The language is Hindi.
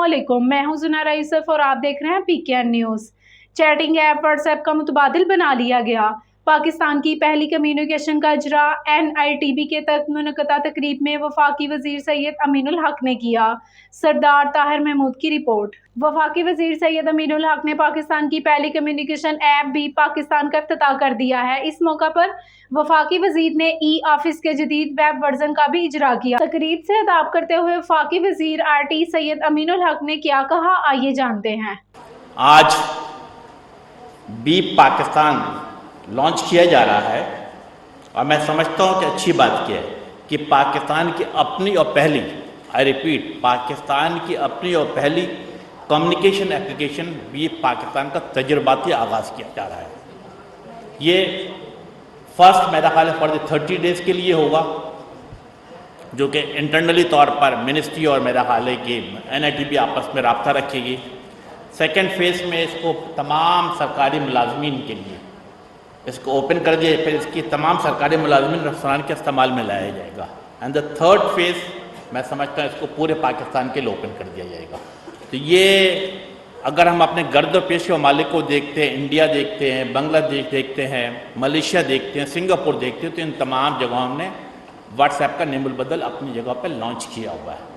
अस्सलामुअलैकुम, मैं हूं जुनैरा यूसुफ और आप देख रहे हैं पीकेएन न्यूज़। चैटिंग ऐप व्हाट्सएप का मुतबादिल बना लिया गया। पाकिस्तान की पहली कम्युनिकेशन का इजरा NITB के तहत मुनक़दा तकरीब में वफाकी वज़ीर सैयद अमीनुल हक ने किया। सरदार ताहिर महमूद की रिपोर्ट। वफाकी वज़ीर सैयद अमीनुल हक ने पाकिस्तान की पहली कम्युनिकेशन ऐप भी पाकिस्तान का इफ्तिताह कर दिया है। इस मौका पर वफाकी वज़ीर ने ऑफिस के जदीद वेब वर्जन का भी इजरा किया। तकरीब से खिताब करते हुए वफाकी वज़ीर RT सैयद अमीनुल हक ने क्या कहा, आइए जानते हैं। आज बी पाकिस्तान लॉन्च किया जा रहा है और मैं समझता हूं कि अच्छी बात क्या है कि पाकिस्तान की अपनी और पहली, आई रिपीट, पाकिस्तान की अपनी और पहली कम्युनिकेशन एप्लीकेशन बी पाकिस्तान का तजुर्बाती आगाज़ किया जा रहा है। ये फर्स्ट मेरा ख्याल है फॉर द 30 डेज़ के लिए होगा, जो कि इंटरनली तौर पर मिनिस्ट्री और मेरा ख्याल है कि NITB आपस में रब्ता रखेगी। सेकेंड फेज़ में इसको तमाम सरकारी मुलाजमीन के लिए इसको ओपन कर दिया, फिर इसकी तमाम सरकारी मुलाजमीन अफसरान के इस्तेमाल में लाया जाएगा। एंड द थर्ड फेज़ मैं समझता हूँ इसको पूरे पाकिस्तान के लिए ओपन कर दिया जाएगा। तो ये अगर हम अपने गर्द पेश ममालिक को देखते हैं, इंडिया देखते हैं, बांग्लादेश देखते हैं, मलेशिया देखते हैं, सिंगापुर देखते हैं, तो इन तमाम जगहों ने व्हाट्सएप का निमुल बदल अपनी जगह पर लॉन्च किया हुआ है।